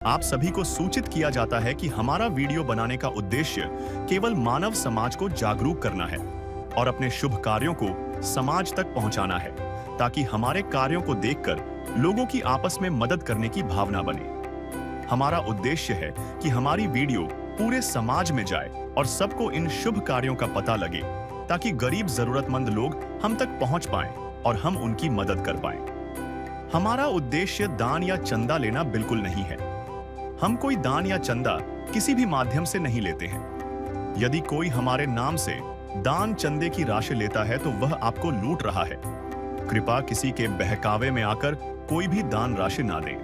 आप सभी को सूचित किया जाता है कि हमारा वीडियो बनाने का उद्देश्य केवल मानव समाज को जागरूक करना है और अपने शुभ कार्यों को समाज तक पहुंचाना है, ताकि हमारे कार्यों को देखकर लोगों की आपस में मदद करने की भावना बने। हमारा उद्देश्य है कि हमारी वीडियो पूरे समाज में जाए और सबको इन शुभ कार्यों का पता लगे, ताकि गरीब जरूरतमंद लोग हम तक पहुंच पाएं और हम उनकी मदद कर पाएं। हमारा उद्देश्य दान या चंदा लेना बिल्कुल नहीं है। हम कोई दान या चंदा किसी भी माध्यम से नहीं लेते हैं। यदि कोई हमारे नाम से दान चंदे की राशि लेता है तो वह आपको लूट रहा है। कृपया किसी के बहकावे में आकर कोई भी दान राशि ना दें।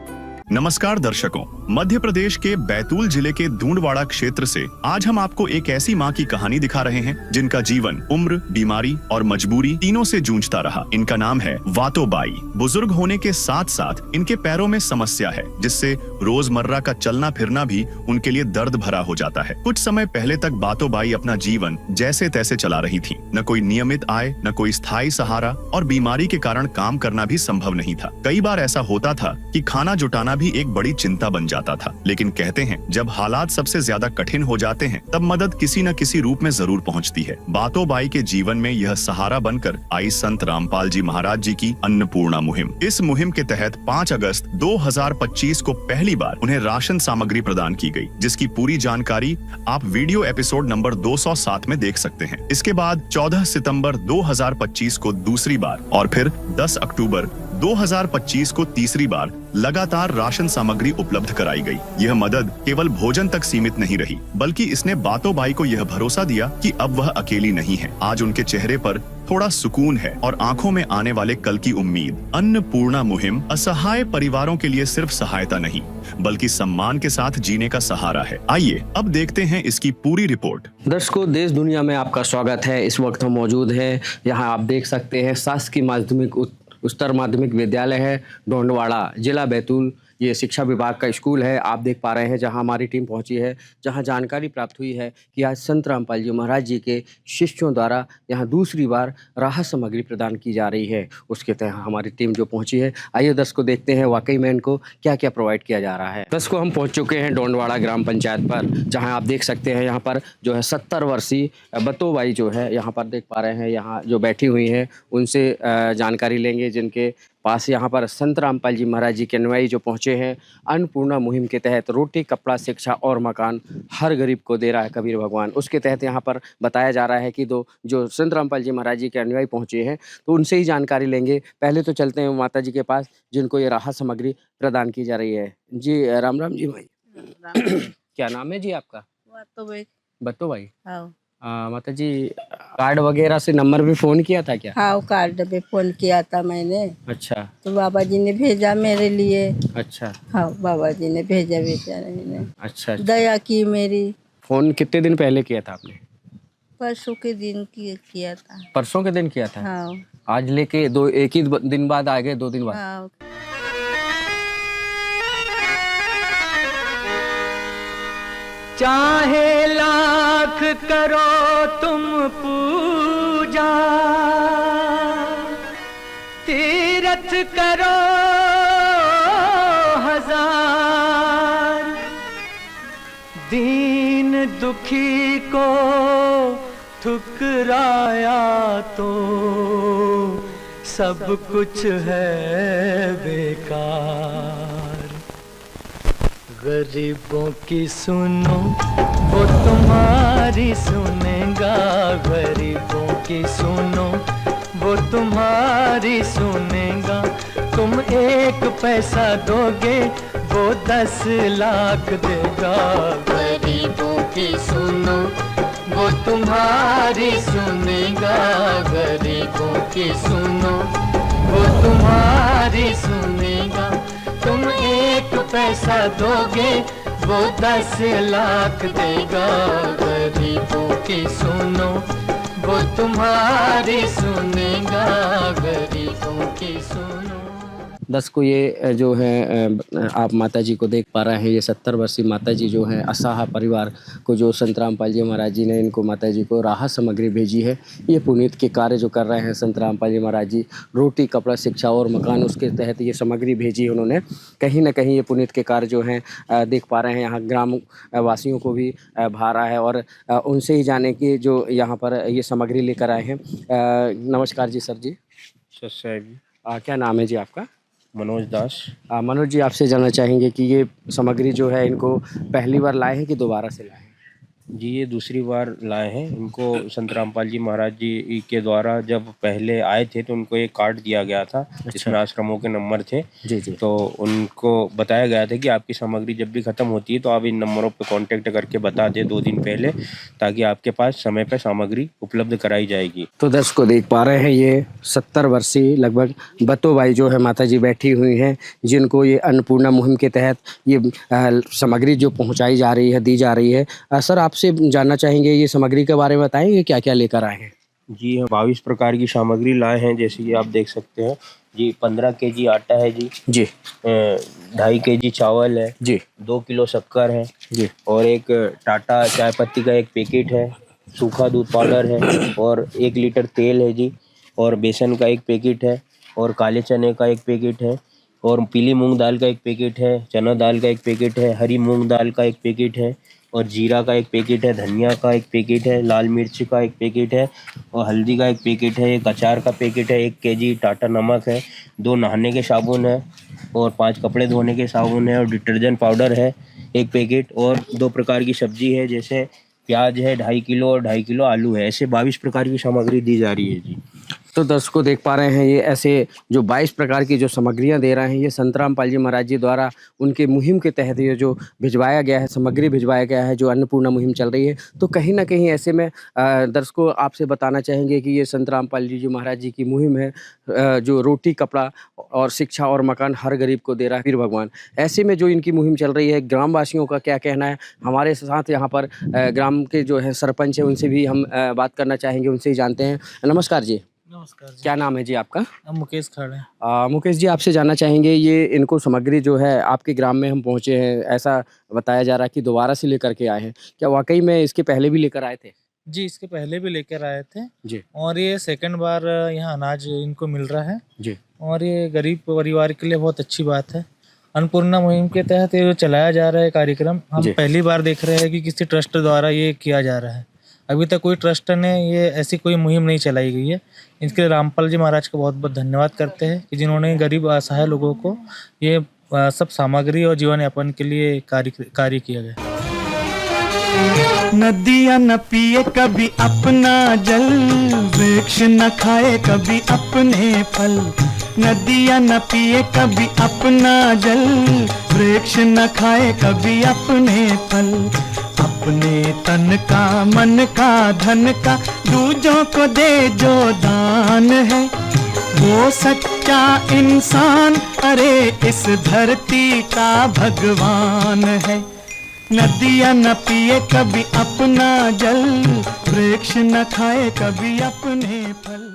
नमस्कार दर्शकों, मध्य प्रदेश के बैतूल जिले के दूंडवाड़ा क्षेत्र से आज हम आपको एक ऐसी मां की कहानी दिखा रहे हैं जिनका जीवन उम्र, बीमारी और मजबूरी तीनों से जूझता रहा। इनका नाम है वातोबाई। बुजुर्ग होने के साथ साथ इनके पैरों में समस्या है, जिससे रोजमर्रा का चलना फिरना भी उनके लिए दर्द भरा हो जाता है। कुछ समय पहले तक बातोबाई अपना जीवन जैसे तैसे चला रही थी। न कोई नियमित आय, न कोई स्थायी सहारा और बीमारी के कारण काम करना भी संभव नहीं था। कई बार ऐसा होता था कि खाना जुटाना भी एक बड़ी चिंता बन जाता था। लेकिन कहते हैं, जब हालात सबसे ज्यादा कठिन हो जाते हैं तब मदद किसी न किसी रूप में जरूर पहुंचती है। बातोबाई के जीवन में यह सहारा बनकर आई संत रामपाल जी महाराज जी की अन्नपूर्णा मुहिम। इस मुहिम के तहत 5 अगस्त 2025 को पहली बार उन्हें राशन सामग्री प्रदान की गई, जिसकी पूरी जानकारी आप वीडियो एपिसोड नंबर 207 में देख सकते हैं। इसके बाद 14 सितंबर 2025 को दूसरी बार और फिर 10 अक्टूबर 2025 को तीसरी बार लगातार राशन सामग्री उपलब्ध कराई गई। यह मदद केवल भोजन तक सीमित नहीं रही, बल्कि इसने बातोबाई को यह भरोसा दिया कि अब वह अकेली नहीं है। आज उनके चेहरे पर थोड़ा सुकून है और आंखों में आने वाले कल की उम्मीद। अन्नपूर्णा मुहिम असहाय परिवारों के लिए सिर्फ सहायता नहीं, बल्कि सम्मान के साथ जीने का सहारा है। आइए अब देखते हैं इसकी पूरी रिपोर्ट। दर्शकों, देश दुनिया में आपका स्वागत है। इस वक्त हम मौजूद हैं, यहाँ आप देख सकते हैं शासकीय माध्यमिक उच्चतर माध्यमिक विद्यालय है डोंडवाड़ा, जिला बैतूल। ये शिक्षा विभाग का स्कूल है, आप देख पा रहे हैं, जहां हमारी टीम पहुंची है, जहां जानकारी प्राप्त हुई है कि आज संत रामपाल जी महाराज जी के शिष्यों द्वारा यहां दूसरी बार राहत सामग्री प्रदान की जा रही है। उसके तहत हमारी टीम जो पहुंची है, आइए दर्शकों देखते हैं वाकई में इनको क्या क्या प्रोवाइड किया जा रहा है। दर्शकों, हम पहुँच चुके हैं डोंडवाड़ा ग्राम पंचायत पर, जहाँ आप देख सकते हैं यहाँ पर जो है 70 वर्षीय बतोबाई जो है यहाँ पर देख पा रहे हैं, यहाँ जो बैठी हुई हैं उनसे जानकारी लेंगे, जिनके पास यहाँ पर संत रामपाल जी महाराज जी के अनुयायी जो पहुँचे हैं। अन्नपूर्णा मुहिम के तहत रोटी, कपड़ा, शिक्षा और मकान हर गरीब को दे रहा है कबीर भगवान। उसके तहत यहाँ पर बताया जा रहा है कि जो संत रामपाल जी महाराज जी के अनुयायी पहुँचे हैं, तो उनसे ही जानकारी लेंगे। पहले तो चलते हैं माता जी के पास, जिनको ये राहत सामग्री प्रदान की जा रही है। जी राम राम जी भाई। क्या नाम है जी आपका? बतोबाई। हाँ माता जी, कार्ड वगैरह से नंबर पे फोन किया था क्या? हाँ, कार्ड पे फोन किया था मैंने। अच्छा। तो बाबा जी ने भेजा मेरे लिए। अच्छा। हाँ, बाबा जी ने भेजा बेचारे ने। अच्छा। दया की मेरी। फोन कितने दिन पहले किया था आपने? परसों के दिन किया था। परसों के दिन किया था? हाँ। आज लेके एक ही दिन बाद आ गए, 2 दिन बाद? हाँ। चाहे लाख करो तुम पूजा, तीरथ करो 1000, दीन दुखी को ठुकराया तो सब कुछ है बेकार। गरीबों की सुनो वो तुम्हारी सुनेगा, गरीबों की सुनो वो तुम्हारी सुनेगा। तुम 1 पैसा दोगे वो 10 लाख देगा। गरीबों की सुनो वो तुम्हारी सुनेगा, गरीबों की सुनो वो तुम्हारी सुनेगा। तुम 1 पैसा दोगे वो 10 लाख देगा। गरीबों की सुनो वो तुम्हारी सुनेगा, गरीबों की सुनो। दर्शकों ये जो है आप माता जी को देख पा रहे हैं, ये 70 वर्षीय माता जी जो हैं असाहा परिवार को जो संत रामपाल जी महाराज जी ने इनको माता जी को राहत सामग्री भेजी है। ये पुनीत के कार्य जो कर रहे हैं संत रामपाल जी महाराज जी, रोटी कपड़ा शिक्षा और मकान, उसके तहत ये सामग्री भेजी उन्होंने। कहीं ना कहीं ये पुनीत के कार्य जो हैं देख पा रहे हैं, यहाँ ग्राम वासियों को भी भा रहा है और उनसे ही जाने की जो यहाँ पर ये सामग्री लेकर आए हैं। नमस्कार जी सर जी। क्या नाम है जी आपका? मनोज दास। मनोज जी, आपसे जानना चाहेंगे कि ये सामग्री जो है इनको पहली बार लाए हैं कि दोबारा से लाए हैं? जी ये दूसरी बार लाए हैं। इनको संत रामपाल जी महाराज जी के द्वारा जब पहले आए थे तो उनको एक कार्ड दिया गया था जिसमें आश्रमों के नंबर थे। जी जी। तो उनको बताया गया था कि आपकी सामग्री जब भी ख़त्म होती है तो आप इन नंबरों पे कांटेक्ट करके बता दें 2 दिन पहले, ताकि आपके पास समय पर सामग्री उपलब्ध कराई जाएगी। तो दर्शकों देख पा रहे हैं ये 70 वर्षीय लगभग बतोबाई जो है माता जी बैठी हुई हैं, जिनको ये अन्नपूर्णा मुहिम के तहत ये सामग्री जो पहुँचाई जा रही है, दी जा रही है। सर आपसे जानना चाहेंगे ये सामग्री के बारे में बताएंगे, क्या क्या लेकर आए हैं? जी हम 22 प्रकार की सामग्री लाए हैं, जैसे कि आप देख सकते हैं जी। 15 केजी आटा है जी। 2.5 केजी चावल है जी। 2 किलो शक्कर है जी। और एक टाटा चाय पत्ती का एक पैकेट है, सूखा दूध पाउडर है और 1 लीटर तेल है जी, और बेसन का एक पैकेट है, और काले चने का एक पैकेट है, और पीली मूंग दाल का एक पैकेट है, चना दाल का एक पैकेट है, हरी मूंग दाल का एक पैकेट है, और जीरा का एक पैकेट है, धनिया का एक पैकेट है, लाल मिर्च का एक पैकेट है, और हल्दी का एक पैकेट है, एक अचार का पैकेट है, 1 केजी टाटा नमक है, 2 नहाने के साबुन है, और 5 कपड़े धोने के साबुन है, और डिटर्जेंट पाउडर है 1 पैकेट, और 2 प्रकार की सब्जी है, जैसे प्याज है 2.5 किलो और 2.5 किलो आलू है। ऐसे 22 प्रकार की सामग्री दी जा रही है जी। तो दर्शकों देख पा रहे हैं ये ऐसे जो 22 प्रकार की जो सामग्रियां दे रहे हैं, ये संत रामपाल जी महाराज जी द्वारा उनके मुहिम के तहत ये जो भिजवाया गया है, सामग्री भिजवाया गया है, जो अन्नपूर्णा मुहिम चल रही है। तो कहीं ना कहीं ऐसे में दर्शकों आपसे बताना चाहेंगे कि ये संत रामपाल जी महाराज जी की मुहिम है, जो रोटी कपड़ा और शिक्षा और मकान हर गरीब को दे रहा है पीर भगवान। ऐसे में जो इनकी मुहिम चल रही है, ग्रामवासियों का क्या कहना है? हमारे साथ यहाँ पर ग्राम के जो है सरपंच है, उनसे भी हम बात करना चाहेंगे, उनसे ही जानते हैं। नमस्कार जी। नमस्कार जी। क्या नाम है जी आपका? मुकेश खड़े। मुकेश जी, आपसे जानना चाहेंगे ये इनको सामग्री जो है आपके ग्राम में हम पहुँचे हैं, ऐसा बताया जा रहा है कि दोबारा से लेकर के आए हैं, क्या वाकई में इसके पहले भी लेकर आए थे? जी इसके पहले भी लेकर आए थे जी। और ये सेकंड बार यहाँ अनाज इनको मिल रहा है जी। और ये गरीब परिवार के लिए बहुत अच्छी बात है। अन्नपूर्णा मुहिम के तहत ये जो चलाया जा रहा है कार्यक्रम, हम पहली बार देख रहे हैं कि किसी ट्रस्ट द्वारा ये किया जा रहा है। अभी तक कोई ट्रस्ट ने ये ऐसी कोई मुहिम नहीं चलाई गई है। इसके लिए रामपाल जी महाराज का बहुत बहुत धन्यवाद करते हैं कि जिन्होंने गरीब असहाय लोगों को ये सब सामग्री और जीवन यापन के लिए कार्य किया गया। नदियाँ न पिए कभी अपना जल, वृक्ष न खाए कभी अपने फल। नदियाँ न पिए कभी अपना जल, वृक्ष न खाए कभी अपने फल। अपने तन का मन का धन का दूजों को दे जो दान है, वो सच्चा इंसान अरे इस धरती का भगवान है। नदियाँ न पिए कभी अपना जल, वृक्ष न खाए कभी अपने फल।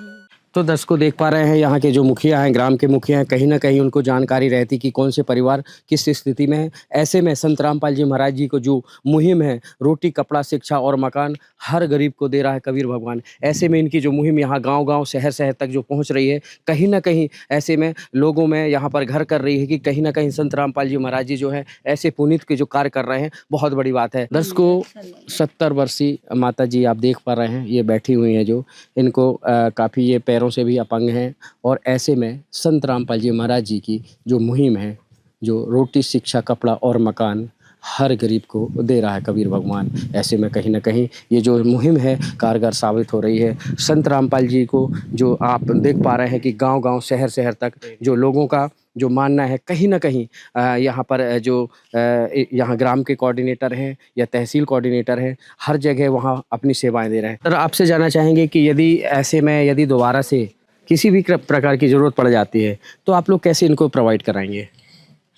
तो दर्शकों देख पा रहे हैं यहाँ के जो मुखिया हैं, ग्राम के मुखिया हैं, कहीं ना कहीं उनको जानकारी रहती कि कौन से परिवार किस स्थिति में है। ऐसे में संत रामपाल जी महाराज जी को जो मुहिम है, रोटी कपड़ा शिक्षा और मकान हर गरीब को दे रहा है कबीर भगवान। ऐसे में इनकी जो मुहिम यहाँ गांव-गांव शहर शहर तक जो पहुँच रही है, कहीं ना कहीं ऐसे में लोगों में यहाँ पर घर कर रही है कि कहीं ना कहीं संत रामपाल जी महाराज जी जो है ऐसे पुनीत के जो कार्य कर रहे हैं, बहुत बड़ी बात है। दर्शकों 70 वर्षीय माता जी आप देख पा रहे हैं, ये बैठी हुई हैं, जो इनको काफ़ी ये पैरों से भी अपंग हैं, और ऐसे में संत रामपाल जी महाराज जी की जो मुहिम है, जो रोटी शिक्षा कपड़ा और मकान हर गरीब को दे रहा है कबीर भगवान। ऐसे में कहीं ना कहीं ये जो मुहिम है कारगर साबित हो रही है। संत रामपाल जी को जो आप देख पा रहे हैं कि गांव-गांव शहर शहर तक जो लोगों का जो मानना है, कहीं ना कहीं यहाँ पर जो यहाँ ग्राम के कोऑर्डिनेटर हैं या तहसील कोऑर्डिनेटर हैं, हर जगह वहाँ अपनी सेवाएं दे रहे हैं। सर आपसे जानना चाहेंगे कि यदि दोबारा से किसी भी प्रकार की ज़रूरत पड़ जाती है तो आप लोग कैसे इनको प्रोवाइड कराएंगे?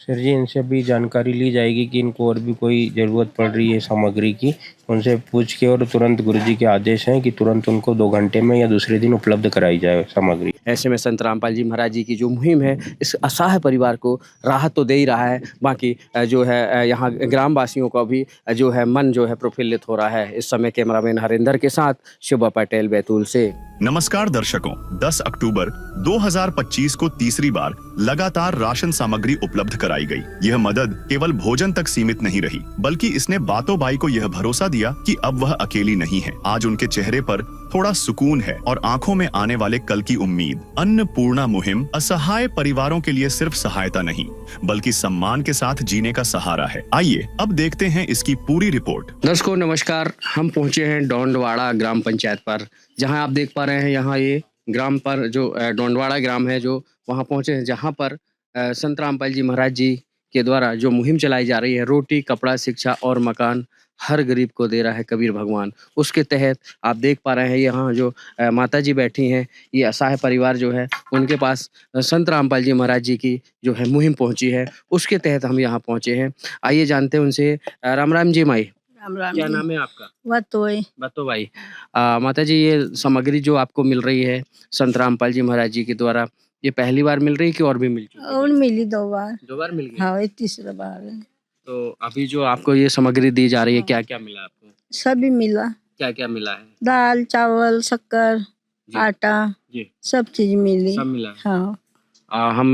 सर जी इनसे भी जानकारी ली जाएगी कि इनको और भी कोई ज़रूरत पड़ रही है सामग्री की, उनसे पूछ के, और तुरंत गुरुजी के आदेश हैं कि तुरंत उनको 2 घंटे में या दूसरे दिन उपलब्ध कराई जाए सामग्री। ऐसे में संत रामपाल जी महाराज जी की जो मुहिम है इस असहाय परिवार को राहत तो दे ही रहा है, बाकी जो है यहाँ ग्रामवासियों का भी जो है मन जो है प्रफुल्लित हो रहा है। इस समय कैमरामैन हरिंदर के साथ शुभा पटेल, बैतूल से। नमस्कार दर्शकों, 10 अक्टूबर 2025 को तीसरी बार लगातार राशन सामग्री उपलब्ध कराई गई। यह मदद केवल भोजन तक सीमित नहीं रही, बल्कि इसने बातों बाई को यह भरोसा दिया कि अब वह अकेली नहीं है। आज उनके चेहरे पर थोड़ा सुकून है और आंखों में आने वाले कल की उम्मीद। अन्नपूर्णा मुहिम असहाय परिवारों के लिए सिर्फ सहायता नहीं, बल्कि सम्मान के साथ जीने का सहारा है। आइए अब देखते हैं इसकी पूरी रिपोर्ट। दर्शकों नमस्कार, हम पहुंचे हैं डोंडवाड़ा ग्राम पंचायत पर, जहां आप देख पा रहे हैं यहाँ ये ग्राम पर जो डोंडवाड़ा ग्राम है, जो वहां पहुंचे हैं जहां पर संत रामपाल जी महाराज जी के द्वारा जो मुहिम चलाई जा रही है, रोटी कपड़ा शिक्षा और मकान हर गरीब को दे रहा है कबीर भगवान। उसके तहत आप देख पा रहे हैं यहाँ जो माता जी बैठी हैं, ये असहाय परिवार जो है उनके पास संत रामपाल जी महाराज जी की जो है मुहिम पहुंची है, उसके तहत हम यहाँ पहुंचे हैं। आइए जानते हैं उनसे। राम राम जी माई, राम राम क्या जी। नाम है आपका? वतोय बतो भाई। माता जी, ये सामग्री जो आपको मिल रही है संत रामपाल जी महाराज जी के द्वारा, ये पहली बार मिल रही है कि और भी मिल चुकी है? और मिली 2 बार। 2 बार मिल गई। हाँ, ये तीसरा बार है। तो अभी जो आपको ये सामग्री दी जा रही है, क्या क्या मिला आपको? सभी मिला, क्या क्या मिला है? दाल चावल शक्कर जी। आटा जी, सब चीज मिली। सब मिला है। हाँ, हम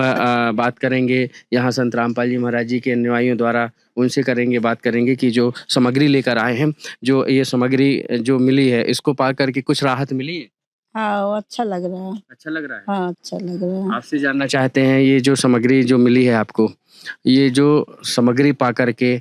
बात करेंगे यहाँ संत रामपाल जी महाराज जी के अनुयायियों द्वारा, उनसे करेंगे बात करेंगे कि जो सामग्री लेकर आए हैं, जो ये सामग्री जो मिली है, इसको पा करके कुछ राहत मिली है? हाँ, वो अच्छा लग रहा है। अच्छा लग रहा है। हाँ, अच्छा लग रहा है। आपसे जानना चाहते हैं, ये जो सामग्री जो मिली है आपको, ये जो सामग्री पा करके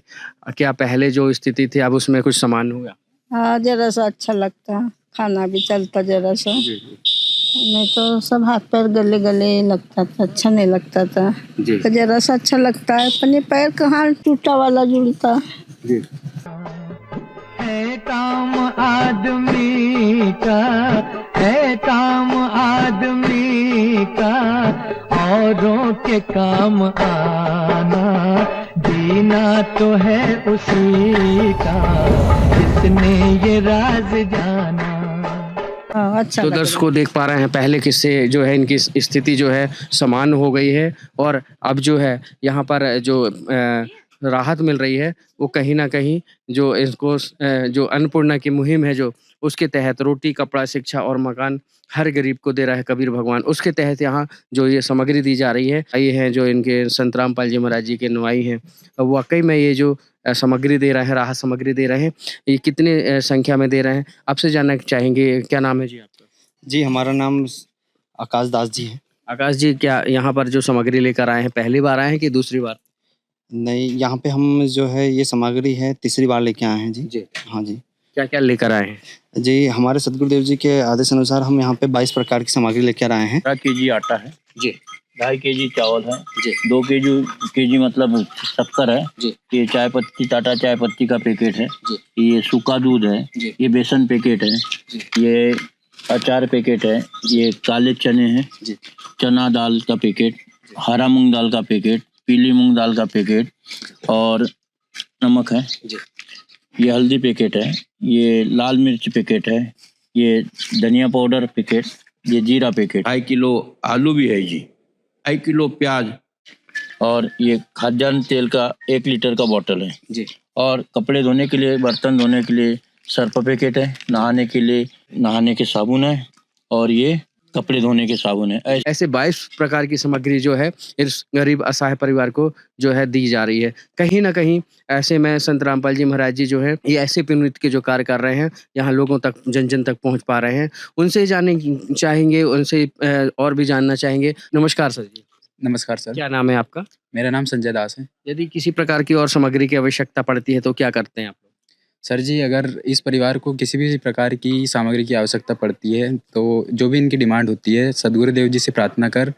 क्या पहले जो स्थिति थी अब उसमें कुछ समान हुआ? हाँ, जरा सा अच्छा लगता है, खाना भी चलता जरा सा, नहीं तो सब हाथ पैर गले गले लगता था, अच्छा नहीं लगता था। जी तो जरा सा अच्छा लगता है, अपने पैर कहाँ टूटा वाला जुड़ता। जी। है काम आदमी का, है काम आदमी का, औरों के काम आना, जीना तो है उसी का, जिसने ये राज जाना। हाँ, अच्छा तो लग रहा है। दर्शकों देख पा रहे हैं, पहले किससे जो है इनकी स्थिति जो है समान हो गई है, और अब जो है यहाँ पर जो राहत मिल रही है वो कहीं ना कहीं जो इसको जो अन्नपूर्णा की मुहिम है, जो उसके तहत रोटी कपड़ा शिक्षा और मकान हर गरीब को दे रहा है कबीर भगवान, उसके तहत यहाँ जो ये सामग्री दी जा रही है, ये है जो इनके संत रामपाल जी महाराज जी के नुआई हैं। वाकई में ये जो सामग्री दे रहे हैं, राहत सामग्री दे रहे हैं, ये कितने संख्या में दे रहे हैं, आपसे जानना चाहेंगे। क्या नाम है जी आपका? जी, हमारा नाम आकाश दास जी है। आकाश जी, क्या यहाँ पर जो सामग्री लेकर आए हैं पहली बार आए हैं कि दूसरी बार? नहीं, यहाँ पे हम जो है ये सामग्री है तीसरी बार लेके आए हैं जी। जी। हाँ जी। क्या क्या लेकर आए हैं? जी, हमारे सदगुरुदेव जी के आदेश अनुसार हम यहाँ पे 22 प्रकार की सामग्री लेकर आए हैं। 12 केजी आटा है जी। 2.5 केजी चावल है जी। 2 केजी मतलब शक्कर है जी। ये चाय पत्ती, टाटा चाय पत्ती का पैकेट है जी। ये सूखा दूध है जी। ये बेसन पैकेट है जी। ये अचार पैकेट है, ये काले चने हैं, जी। चना दाल का पैकेट, हरा मूंग दाल का पैकेट, पीली मूंग दाल का पैकेट और नमक है जी। ये हल्दी पैकेट है, ये लाल मिर्च पैकेट है, ये धनिया पाउडर पैकेट, ये जीरा पैकेट, 2.5 किलो आलू भी है जी, 2.5 किलो प्याज और ये खाद्यान्न तेल का 1 लीटर का बोतल है जी। और कपड़े धोने के लिए, बर्तन धोने के लिए सर्फ पैकेट है, नहाने के लिए नहाने के साबुन है और ये कपड़े धोने के साबुन है। ऐसे 22 प्रकार की सामग्री जो है इस गरीब असहाय परिवार को जो है दी जा रही है। कहीं ना कहीं ऐसे में संत रामपाल जी महाराज जी जो है ये ऐसे पुण्य के जो कार्य कर रहे हैं, यहाँ लोगों तक जन जन तक पहुँच पा रहे हैं। उनसे जानने चाहेंगे, उनसे और भी जानना चाहेंगे। नमस्कार सर जी। नमस्कार सर। क्या नाम है आपका? मेरा नाम संजय दास है। यदि किसी प्रकार की और सामग्री की आवश्यकता पड़ती है तो क्या करते हैं आप? सर जी, अगर इस परिवार को किसी भी प्रकार की सामग्री की आवश्यकता पड़ती है तो जो भी इनकी डिमांड होती है, सदगुरुदेव जी से प्रार्थना कर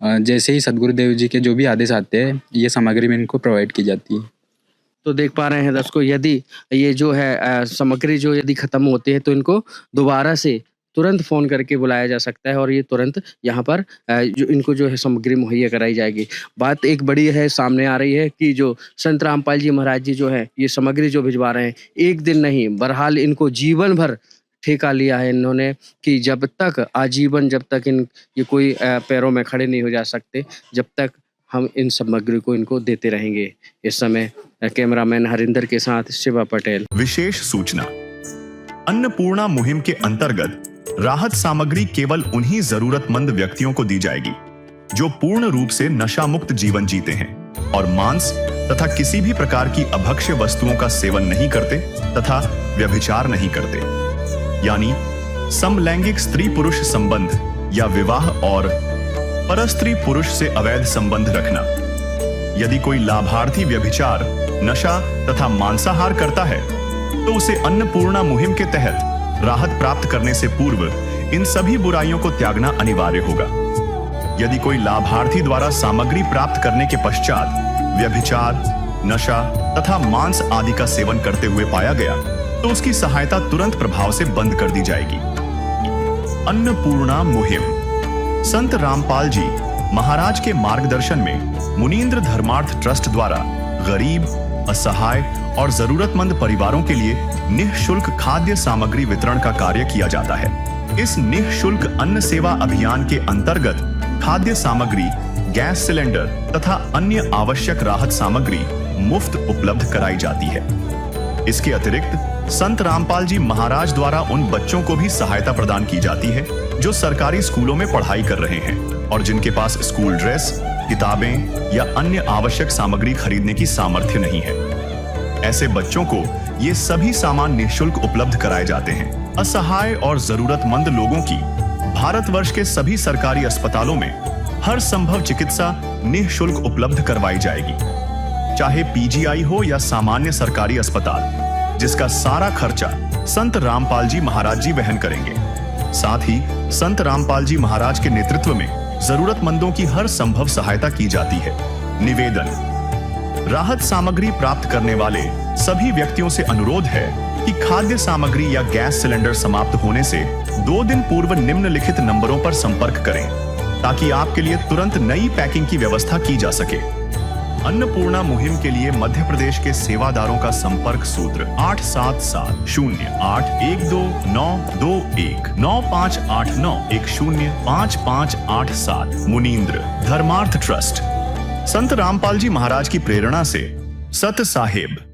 जैसे ही सदगुरुदेव जी के जो भी आदेश आते हैं, ये सामग्री में इनको प्रोवाइड की जाती है। तो देख पा रहे हैं दर्शकों, यदि ये जो है सामग्री जो यदि खत्म होती है तो इनको दोबारा से तुरंत फ़ोन करके बुलाया जा सकता है और ये तुरंत यहाँ पर जो इनको जो है सामग्री मुहैया कराई जाएगी। बात एक बड़ी है सामने आ रही है कि जो संत रामपाल जी महाराज जी जो है ये सामग्री जो भिजवा रहे हैं, एक दिन नहीं बहरहाल इनको जीवन भर ठेका लिया है इन्होंने कि जब तक आजीवन, जब तक ये कोई पैरों में खड़े नहीं हो जा सकते, जब तक हम इन सामग्री को इनको देते रहेंगे। इस समय कैमरामैन हरिंदर के साथ शिवा पटेल। विशेष सूचना, अन्नपूर्णा मुहिम के अंतर्गत राहत सामग्री केवल उन्हीं जरूरतमंद व्यक्तियों को दी जाएगी जो पूर्ण रूप से नशा मुक्त जीवन जीते हैं और मांस तथा किसी भी प्रकार की अभक्ष्य वस्तुओं का सेवन नहीं करते तथा व्यभिचार नहीं करते, यानी समलैंगिक स्त्री पुरुष संबंध या विवाह और परस्त्री पुरुष से अवैध संबंध रखना। यदि कोई लाभार्थी व्यभिचार, नशा तथा मांसाहार करता है तो उसे अन्नपूर्णा मुहिम के तहत राहत प्राप्त करने से पूर्व इन सभी बुराइयों को त्यागना अनिवार्य होगा। यदि कोई लाभार्थी द्वारा सामग्री प्राप्त करने के पश्चात व्यभिचार, नशा तथा मांस आदि का सेवन करते हुए पाया गया तो उसकी सहायता तुरंत प्रभाव से बंद कर दी जाएगी। अन्नपूर्णा मुहिम संत रामपाल जी महाराज के मार्गदर्शन में मुनींद्र धर्मार्थ ट्रस्ट द्वारा गरीब, असहाय और जरूरतमंद परिवारों के लिए निःशुल्क खाद्य सामग्री वितरण का कार्य किया जाता है। इस निःशुल्क अन्न सेवा अभियान के अंतर्गत खाद्य सामग्री, गैस सिलेंडर तथा अन्य आवश्यक राहत सामग्री मुफ्त उपलब्ध कराई जाती है। इसके अतिरिक्त संत रामपाल जी महाराज द्वारा उन बच्चों को भी सहायता प्रदान की जाती है जो सरकारी स्कूलों में पढ़ाई कर रहे हैं और जिनके पास स्कूल ड्रेस, किताबें या अन्य आवश्यक सामग्री खरीदने की सामर्थ्य नहीं है। ऐसे बच्चों को ये सभी सामान निःशुल्क उपलब्ध कराए जाते हैं। असहाय और जरूरतमंद लोगों की भारतवर्ष के सभी सरकारी अस्पतालों में हर संभव चिकित्सा निःशुल्क उपलब्ध करवाई जाएगी, चाहे पीजीआई हो या सामान्य सरकारी अस्पताल, जिसका सारा खर्चा संत रामपाल जी महाराज जी वहन करेंगे। साथ ही संत रामपाल जी महाराज के नेतृत्व में जरूरतमंदों की हर संभव सहायता की जाती है। निवेदन, राहत सामग्री प्राप्त करने वाले सभी व्यक्तियों से अनुरोध है कि खाद्य सामग्री या गैस सिलेंडर समाप्त होने से 2 दिन पूर्व निम्नलिखित नंबरों पर संपर्क करें ताकि आपके लिए तुरंत नई पैकिंग की व्यवस्था की जा सके। अन्नपूर्णा मुहिम के लिए मध्य प्रदेश के सेवादारों का संपर्क सूत्र 877-0812-9589-105587 मुनींद्र धर्मार्थ ट्रस्ट। संत रामपाल जी महाराज की प्रेरणा से सत साहेब।